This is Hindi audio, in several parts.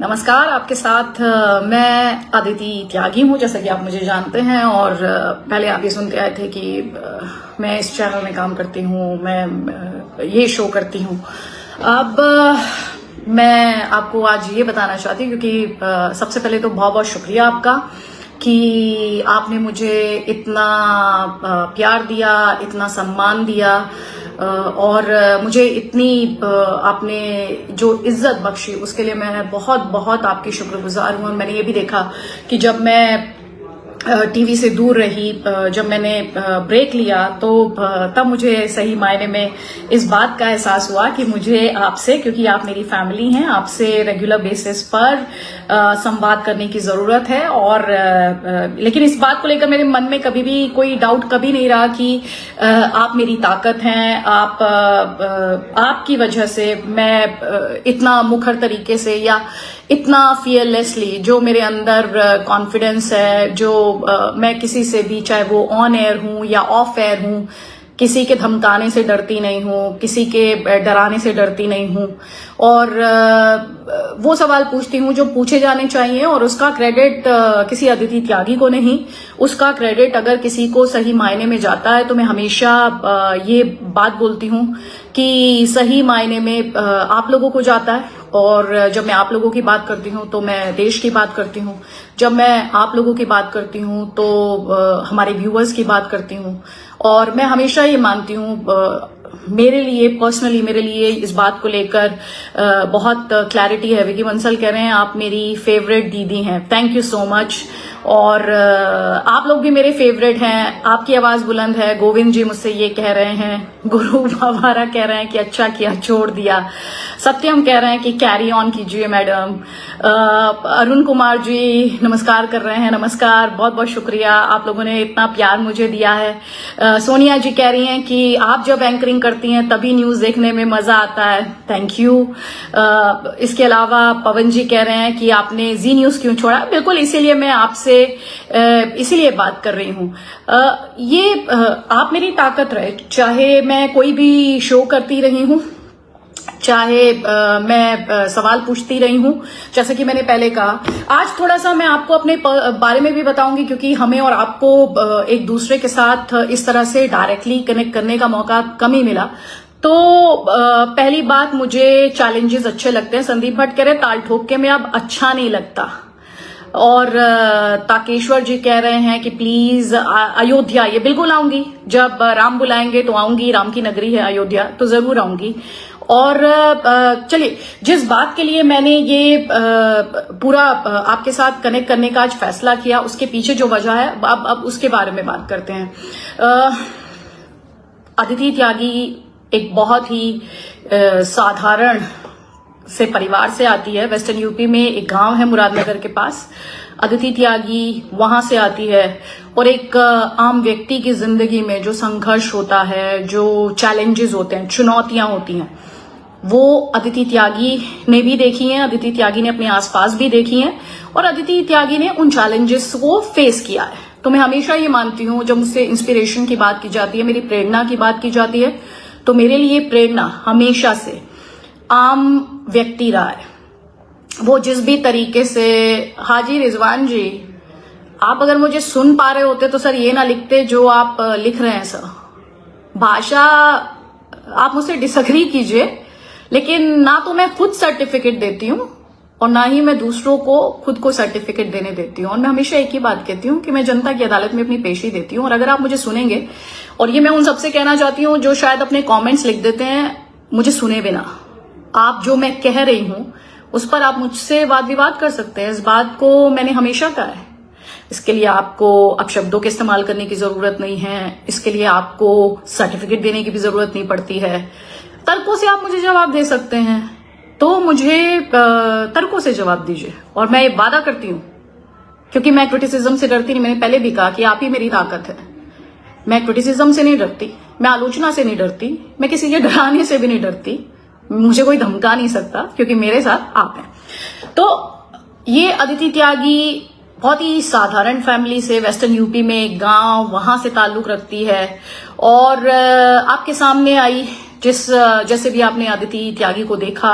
नमस्कार, आपके साथ मैं अदिति त्यागी हूँ, जैसा कि आप मुझे जानते हैं। और पहले आप ये सुनते आए थे कि मैं इस चैनल में काम करती हूँ, मैं ये शो करती हूँ। अब मैं आपको आज ये बताना चाहती हूँ क्योंकि सबसे पहले तो बहुत बहुत शुक्रिया आपका कि आपने मुझे इतना प्यार दिया, इतना सम्मान दिया और मुझे इतनी आपने जो इज्जत बख्शी, उसके लिए मैं बहुत बहुत आपकी शुक्रगुजार हूँ। और मैंने ये भी देखा कि जब मैं टीवी से दूर रही, जब मैंने ब्रेक लिया, तो तब मुझे सही मायने में इस बात का एहसास हुआ कि मुझे आपसे, क्योंकि आप मेरी फैमिली हैं, आपसे रेगुलर बेसिस पर संवाद करने की जरूरत है। और लेकिन इस बात को लेकर मेरे मन में कभी भी कोई डाउट कभी नहीं रहा कि आप मेरी ताकत हैं। आपकी वजह से मैं इतना मुखर तरीके से या इतना फियरलेसली, जो मेरे अंदर कॉन्फिडेंस है, जो मैं किसी से भी, चाहे वो ऑन एयर हूं या ऑफ एयर हूं, किसी के धमकाने से डरती नहीं हूं, किसी के डराने से डरती नहीं हूं। और वो सवाल पूछती हूं जो पूछे जाने चाहिए, और उसका क्रेडिट किसी अदिति त्यागी को नहीं, उसका क्रेडिट अगर किसी को सही मायने में जाता है तो मैं हमेशा ये बात बोलती हूं कि सही मायने में आप लोगों को जाता है। और जब मैं आप लोगों की बात करती हूँ तो मैं देश की बात करती हूँ, जब मैं आप लोगों की बात करती हूँ तो हमारे व्यूअर्स की बात करती हूँ। और मैं हमेशा ये मानती हूँ, मेरे लिए पर्सनली, मेरे लिए इस बात को लेकर बहुत क्लैरिटी है। विकी बंसल कह रहे हैं आप मेरी फेवरेट दीदी हैं, थैंक यू सो मच। और आप लोग भी मेरे फेवरेट हैं। आपकी आवाज बुलंद है। गोविंद जी मुझसे ये कह रहे हैं, गुरु बाबारा कह रहे हैं कि अच्छा किया छोड़ दिया, सत्यम कह रहे हैं कि कैरी ऑन कीजिए मैडम, अरुण कुमार जी नमस्कार कर रहे हैं, नमस्कार, बहुत बहुत शुक्रिया, आप लोगों ने इतना प्यार मुझे दिया है। सोनिया जी कह रही हैं कि आप जब एंकरिंग करती हैं तभी न्यूज देखने में मजा आता है, थैंक यू। इसके अलावा पवन जी कह रहे हैं कि आपने जी न्यूज क्यों छोड़ा। बिल्कुल इसीलिए मैं आपसे इसीलिए बात कर रही हूं। ये आप मेरी ताकत रहे, चाहे मैं कोई भी शो करती रही हूं, चाहे मैं सवाल पूछती रही हूं, जैसे कि मैंने पहले कहा। आज थोड़ा सा मैं आपको अपने बारे में भी बताऊंगी, क्योंकि हमें और आपको एक दूसरे के साथ इस तरह से डायरेक्टली कनेक्ट करने का मौका कम ही मिला। तो पहली बात, मुझे चैलेंजेस अच्छे लगते हैं। संदीप भट्ट कह रहे ताल ठोक के में अब अच्छा नहीं लगता। और ताकेश्वर जी कह रहे हैं कि प्लीज अयोध्या, ये बिल्कुल आऊंगी, जब राम बुलाएंगे तो आऊंगी, राम की नगरी है अयोध्या, तो जरूर आऊंगी। और चलिए, जिस बात के लिए मैंने ये पूरा आपके साथ कनेक्ट करने का आज फैसला किया, उसके पीछे जो वजह है, अब उसके बारे में बात करते हैं। अदिति त्यागी एक बहुत ही साधारण से परिवार से आती है। वेस्टर्न यूपी में एक गांव है मुरादनगर के पास, अदिति त्यागी वहां से आती है। और एक आम व्यक्ति की जिंदगी में जो संघर्ष होता है, जो चैलेंजेस होते हैं, चुनौतियां होती हैं, वो अदिति त्यागी ने भी देखी हैं, अदिति त्यागी ने अपने आसपास भी देखी हैं, और अदिति त्यागी ने उन चैलेंजेस को फेस किया है। तो मैं हमेशा ये मानती हूँ, जब मुझसे इंस्पिरेशन की बात की जाती है, मेरी प्रेरणा की बात की जाती है, तो मेरे लिए प्रेरणा हमेशा से आम व्यक्ति रहा है। वो जिस भी तरीके से, हाजी रिजवान जी, आप अगर मुझे सुन पा रहे होते तो सर ये ना लिखते जो आप लिख रहे हैं। सर भाषा आप मुझसे डिसएग्री कीजिए, लेकिन ना तो मैं खुद सर्टिफिकेट देती हूँ और ना ही मैं दूसरों को खुद को सर्टिफिकेट देने देती हूँ। और मैं हमेशा एक ही बात कहती हूँ कि मैं जनता की अदालत में अपनी पेशी देती हूँ। और अगर आप मुझे सुनेंगे, और ये मैं उन सबसे कहना चाहती हूँ जो शायद अपने कमेंट्स लिख देते हैं मुझे सुने बिना, आप जो मैं कह रही हूं उस पर आप मुझसे वाद विवाद कर सकते हैं। इस बात को मैंने हमेशा कहा है। इसके लिए आपको अब शब्दों के इस्तेमाल करने की जरूरत नहीं है, इसके लिए आपको सर्टिफिकेट देने की भी जरूरत नहीं पड़ती है। तर्कों से आप मुझे जवाब दे सकते हैं, तो मुझे तर्कों से जवाब दीजिए। और मैं ये वादा करती हूं, क्योंकि मैं क्रिटिसिज्म से डरती नहीं। मैंने पहले भी कहा कि आप ही मेरी ताकत है। मैं क्रिटिसिज्म से नहीं डरती, मैं आलोचना से नहीं डरती, मैं किसी के डराने से भी नहीं डरती। मुझे कोई धमका नहीं सकता, क्योंकि मेरे साथ आप हैं। तो ये अदिति त्यागी बहुत ही साधारण फैमिली से, वेस्टर्न यूपी में एक गांव, वहां से ताल्लुक रखती है। और आपके सामने आई, जैसे भी आपने अदिति त्यागी को देखा,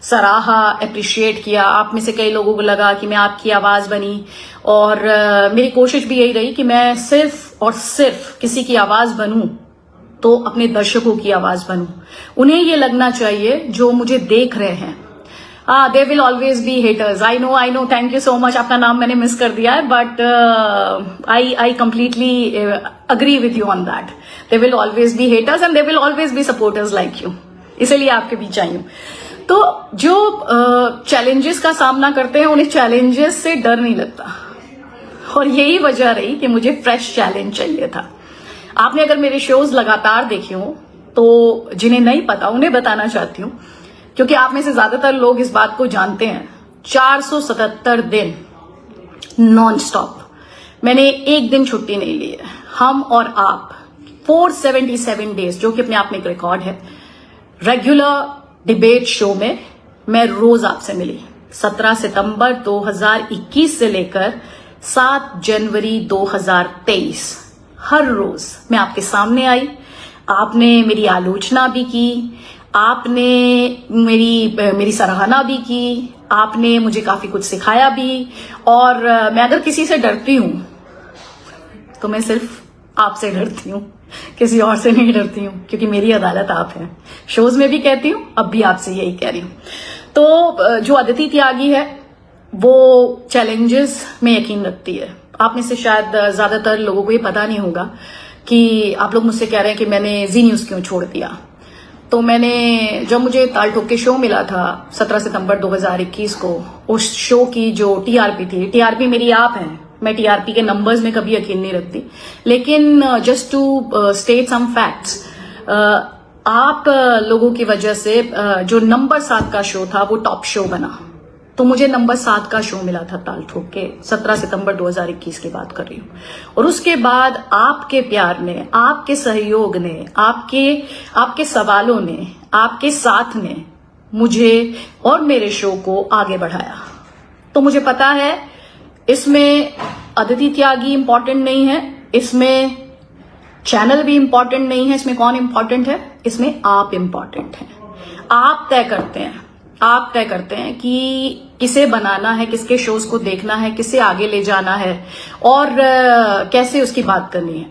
सराहा, अप्रिशिएट किया। आप में से कई लोगों को लगा कि मैं आपकी आवाज बनी, और मेरी कोशिश भी यही रही कि मैं सिर्फ और सिर्फ किसी की आवाज बनूं तो अपने दर्शकों की आवाज बनूं। उन्हें ये लगना चाहिए जो मुझे देख रहे हैं। There will always be haters, I know, thank you so much. आपका नाम मैंने मिस कर दिया है, but I completely agree with you on that. There will always be haters and there will always be supporters like you, इसीलिए आपके बीच आई हूं। तो जो चैलेंजेस का सामना करते हैं उन्हें चैलेंजेस से डर नहीं लगता, और यही वजह रही कि मुझे फ्रेश चैलेंज चाहिए था। आपने अगर मेरे शोज लगातार देखे हो तो जिन्हें नहीं पता उन्हें बताना चाहती हूँ, क्योंकि आप में से ज्यादातर लोग इस बात को जानते हैं। 477 दिन नॉन स्टॉप, मैंने एक दिन छुट्टी नहीं ली है। हम और आप 477 डेज, जो कि अपने आप में एक रिकॉर्ड है। रेगुलर डिबेट शो में मैं रोज आपसे मिली। 17 सितंबर 2021 से लेकर 7 जनवरी 2023 हर रोज मैं आपके सामने आई। आपने मेरी आलोचना भी की, आपने मेरी सराहना भी की, आपने मुझे काफी कुछ सिखाया भी। और मैं अगर किसी से डरती हूं तो मैं सिर्फ आपसे डरती हूं, किसी और से नहीं डरती हूं, क्योंकि मेरी अदालत आप हैं। शोज में भी कहती हूं, अब भी आपसे यही कह रही हूं। तो जो अदिति त्यागी है वो चैलेंजेस में यकीन रखती है। आप में से शायद ज्यादातर लोगों को ये पता नहीं होगा कि आप लोग मुझसे कह रहे हैं कि मैंने जी न्यूज क्यों छोड़ दिया। तो जब मुझे ताल ठोक के शो मिला था 17 सितंबर 2021 को, उस शो की जो टीआरपी थी, टीआरपी मेरी आप हैं, मैं टीआरपी के नंबर्स में कभी यकीन नहीं रखती, लेकिन just to state some facts, आप लोगों की वजह से जो नंबर 7 का शो था वो टॉप शो बना। तो मुझे नंबर 7 का शो मिला था ताल ठोक के, 17 सितंबर 2021 की बात कर रही हूँ। और उसके बाद आपके प्यार ने, आपके सहयोग ने, आपके सवालों ने, आपके साथ ने मुझे और मेरे शो को आगे बढ़ाया। तो मुझे पता है इसमें अदिति त्यागी इंपॉर्टेंट नहीं है, इसमें चैनल भी इंपॉर्टेंट नहीं है, इसमें कौन इंपॉर्टेंट है? इसमें आप इंपॉर्टेंट हैं। आप तय करते हैं कि किसे बनाना है, किसके शोज को देखना है, किसे आगे ले जाना है और कैसे उसकी बात करनी है।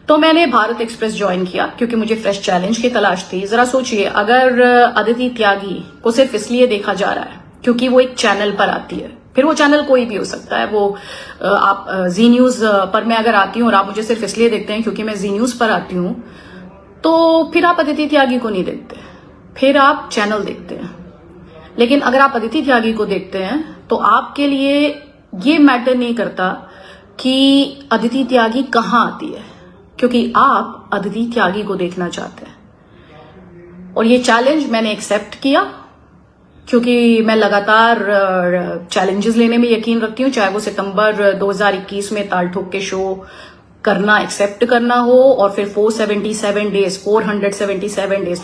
तो मैंने भारत एक्सप्रेस ज्वाइन किया क्योंकि मुझे फ्रेश चैलेंज की तलाश थी। जरा सोचिए, अगर अदिति त्यागी को सिर्फ इसलिए देखा जा रहा है क्योंकि वो एक चैनल पर आती है, फिर वो चैनल कोई भी हो सकता है, वो आप जी न्यूज पर मैं अगर आती हूँ और आप मुझे सिर्फ इसलिए देखते हैं क्योंकि मैं जी न्यूज पर आती हूँ, तो फिर आप अदिति त्यागी को नहीं देखते, फिर आप चैनल देखते हैं। लेकिन अगर आप अदिति त्यागी को देखते हैं तो आपके लिए ये मैटर नहीं करता कि अदिति त्यागी कहाँ आती है, क्योंकि आप अदिति त्यागी को देखना चाहते हैं। और ये चैलेंज मैंने एक्सेप्ट किया क्योंकि मैं लगातार चैलेंजेस लेने में यकीन रखती हूँ, चाहे वो सितंबर 2021 में ताल ठोक के शो करना, एक्सेप्ट करना हो, और फिर 477 डेज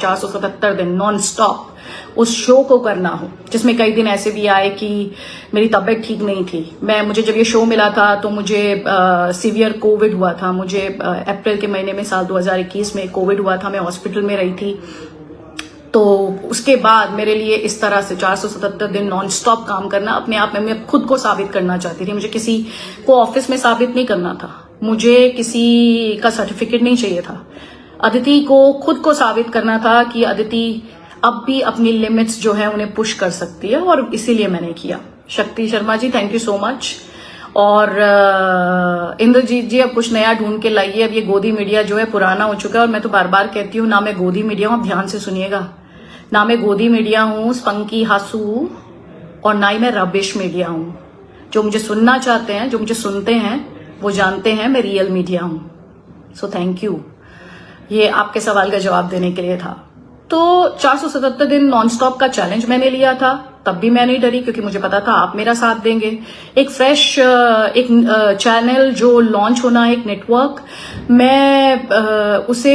477 दिन नॉन स्टॉप उस शो को करना हो, जिसमें कई दिन ऐसे भी आए कि मेरी तबीयत ठीक नहीं थी। मुझे जब ये शो मिला था तो मुझे सीवियर कोविड हुआ था, मुझे अप्रैल के महीने में साल 2021 में कोविड हुआ था, मैं हॉस्पिटल में रही थी। तो उसके बाद मेरे लिए इस तरह से 477 दिन नॉन स्टॉप काम करना अपने आप में मैं खुद को साबित करना चाहती थी। मुझे किसी को ऑफिस में साबित नहीं करना था, मुझे किसी का सर्टिफिकेट नहीं चाहिए था। अदिति को खुद को साबित करना था कि अदिति अब भी अपनी लिमिट्स जो है उन्हें पुश कर सकती है, और इसीलिए मैंने किया। शक्ति Sharma ji, thank you so much. और इंद्रजीत जी, अब कुछ नया ढूंढ के लाइए। अब ये गोदी मीडिया जो है पुराना हो चुका है, और मैं तो बार बार कहती हूँ, ना मैं गोदी मीडिया हूँ, ध्यान से सुनिएगा, ना मैं गोदी मीडिया हूँ, स्पंकी हासू, और ना ही मैं रबिश मीडिया हूँ। जो मुझे सुनना चाहते हैं, जो मुझे सुनते हैं, वो जानते हैं मैं रियल मीडिया हूँ। सो थैंक यू, ये आपके सवाल का जवाब देने के लिए था। तो 477 दिन नॉनस्टॉप का चैलेंज मैंने लिया था, तब भी मैं नहीं डरी क्योंकि मुझे पता था आप मेरा साथ देंगे। एक फ्रेश चैनल जो लॉन्च होना है, एक नेटवर्क, मैं उसे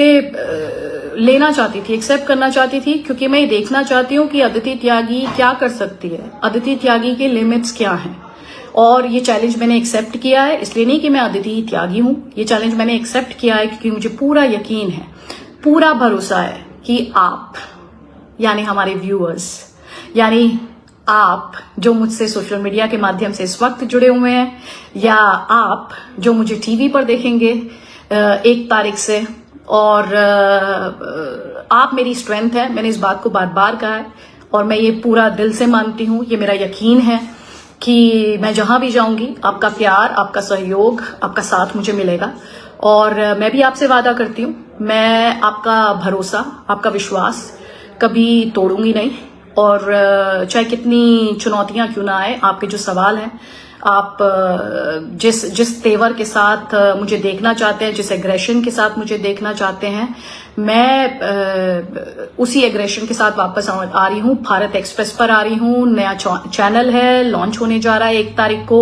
लेना चाहती थी, एक्सेप्ट करना चाहती थी, क्योंकि मैं ये देखना चाहती हूँ कि अदिति त्यागी क्या कर सकती है, अदिति त्यागी के लिमिट्स क्या हैं। और ये चैलेंज मैंने एक्सेप्ट किया है, इसलिए नहीं कि मैं अदिति त्यागी हूँ, ये चैलेंज मैंने एक्सेप्ट किया है क्योंकि मुझे पूरा यकीन है, पूरा भरोसा है कि आप यानी हमारे व्यूअर्स, यानी आप जो मुझसे सोशल मीडिया के माध्यम से इस वक्त जुड़े हुए हैं, या आप जो मुझे टीवी पर देखेंगे 1 तारीख से, और आप मेरी स्ट्रेंथ है। मैंने इस बात को बार बार कहा है और मैं ये पूरा दिल से मानती हूँ, ये मेरा यकीन है कि मैं जहां भी जाऊंगी आपका प्यार, आपका सहयोग, आपका साथ मुझे मिलेगा। और मैं भी आपसे वादा करती हूँ, मैं आपका भरोसा, आपका विश्वास कभी तोड़ूंगी नहीं। और चाहे कितनी चुनौतियां क्यों ना आए, आपके जो सवाल हैं, आप जिस तेवर के साथ मुझे देखना चाहते हैं, जिस एग्रेशन के साथ मुझे देखना चाहते हैं, मैं उसी एग्रेशन के साथ वापस आ रही हूँ। भारत एक्सप्रेस पर आ रही हूँ। नया चैनल है, लॉन्च होने जा रहा है 1 तारीख को।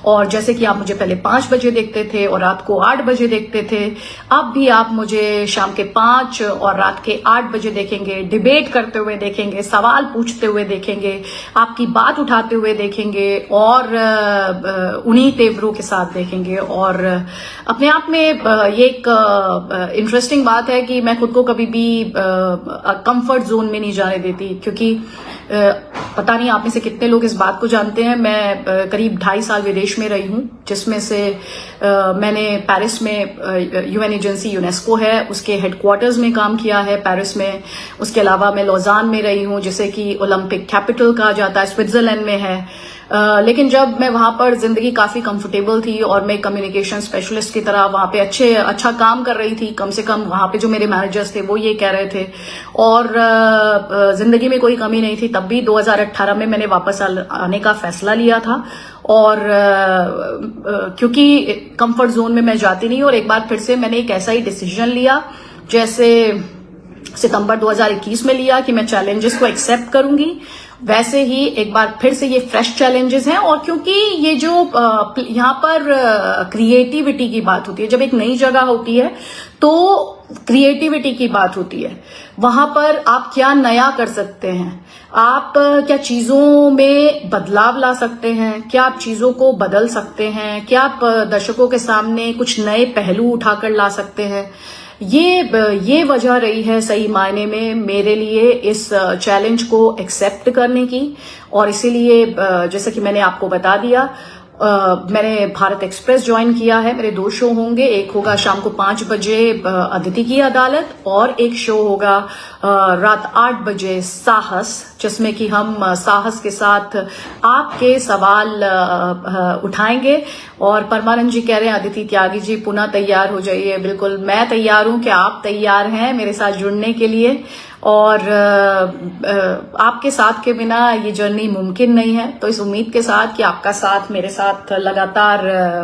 और जैसे कि आप मुझे पहले 5 बजे देखते थे और रात को 8 बजे देखते थे, अब भी आप मुझे शाम के 5 और रात के 8 बजे देखेंगे। डिबेट करते हुए देखेंगे, सवाल पूछते हुए देखेंगे, आपकी बात उठाते हुए देखेंगे और उन्हीं तेवरों के साथ देखेंगे। और अपने आप में ये एक इंटरेस्टिंग बात है कि मैं खुद को कभी भी कंफर्ट जोन में नहीं जाने देती, क्योंकि पता नहीं आप में से कितने लोग इस बात को जानते हैं, मैं करीब 2.5 साल विदेश में रही हूं, जिसमें से मैंने पेरिस में यूएन एजेंसी यूनेस्को है उसके हेडक्वार्टर्स में काम किया है पेरिस में। उसके अलावा मैं लौजान में रही हूं, जिसे कि ओलंपिक कैपिटल कहा जाता है, स्विट्जरलैंड में है। लेकिन जब मैं वहां पर जिंदगी काफी कंफर्टेबल थी और मैं कम्युनिकेशन स्पेशलिस्ट की तरह वहां पे अच्छा काम कर रही थी, कम से कम वहां पे जो मेरे मैनेजर्स थे वो ये कह रहे थे, और जिंदगी में कोई कमी नहीं थी, तब भी 2018 में मैंने वापस आने का फैसला लिया था। और क्योंकि कंफर्ट जोन में मैं जाती नहीं, और एक बार फिर से मैंने एक ऐसा ही डिसीजन लिया जैसे सितंबर 2021 में लिया कि मैं चैलेंजेस को एक्सेप्ट करूंगी, वैसे ही एक बार फिर से ये फ्रेश चैलेंजेस हैं। और क्योंकि ये जो यहाँ पर क्रिएटिविटी की बात होती है, जब एक नई जगह होती है तो क्रिएटिविटी की बात होती है, वहां पर आप क्या नया कर सकते हैं, आप क्या चीजों में बदलाव ला सकते हैं, क्या आप चीजों को बदल सकते हैं, क्या आप दर्शकों के सामने कुछ नए पहलू उठाकर ला सकते हैं। ये वजह रही है सही मायने में मेरे लिए इस चैलेंज को एक्सेप्ट करने की। और इसीलिए जैसा कि मैंने आपको बता दिया, मैंने भारत एक्सप्रेस ज्वाइन किया है। मेरे 2 शो होंगे, एक होगा शाम को 5 बजे अदिति की अदालत, और एक शो होगा रात 8 बजे साहस, जिसमें कि हम साहस के साथ आपके सवाल उठाएंगे। और परमानंद जी कह रहे हैं अदिति त्यागी जी पुनः तैयार हो जाइए। बिल्कुल मैं तैयार हूं, कि आप तैयार हैं मेरे साथ जुड़ने के लिए। और आपके साथ के बिना ये जर्नी मुमकिन नहीं है, तो इस उम्मीद के साथ कि आपका साथ मेरे साथ लगातार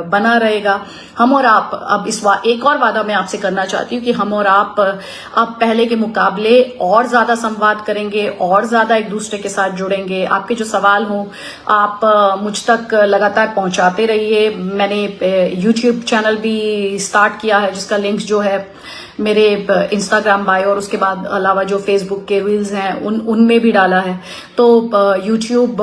बना रहेगा। हम और आप, अब एक और वादा मैं आपसे करना चाहती हूँ कि हम और आप अब पहले के मुकाबले और ज्यादा संवाद करेंगे, और ज्यादा एक दूसरे के साथ जुड़ेंगे। आपके जो सवाल हों आप मुझ तक लगातार पहुंचाते रहिए। मैंने YouTube चैनल भी स्टार्ट किया है, जिसका लिंक जो है मेरे इंस्टाग्राम बायो और उसके बाद अलावा जो फेसबुक के रील्स हैं उनमें भी डाला है। तो यूट्यूब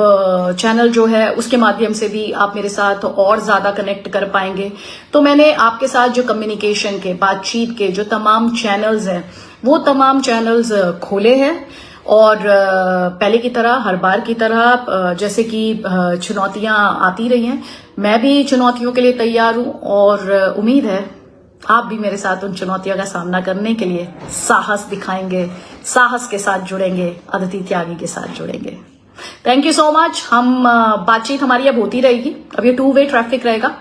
चैनल जो है उसके माध्यम से भी आप मेरे साथ और ज्यादा कनेक्ट कर पाएंगे। तो मैंने आपके साथ जो कम्युनिकेशन के, बातचीत के जो तमाम चैनल्स हैं, वो तमाम चैनल्स खोले हैं। और पहले की तरह, हर बार की तरह, जैसे कि चुनौतियां आती रही हैं, मैं भी चुनौतियों के लिए तैयार हूं। और उम्मीद है आप भी मेरे साथ उन चुनौतियों का सामना करने के लिए साहस दिखाएंगे, साहस के साथ जुड़ेंगे, अदिति त्यागी के साथ जुड़ेंगे। Thank you so much. बातचीत हमारी अब होती रहेगी, अब ये 2 वे ट्रैफिक रहेगा।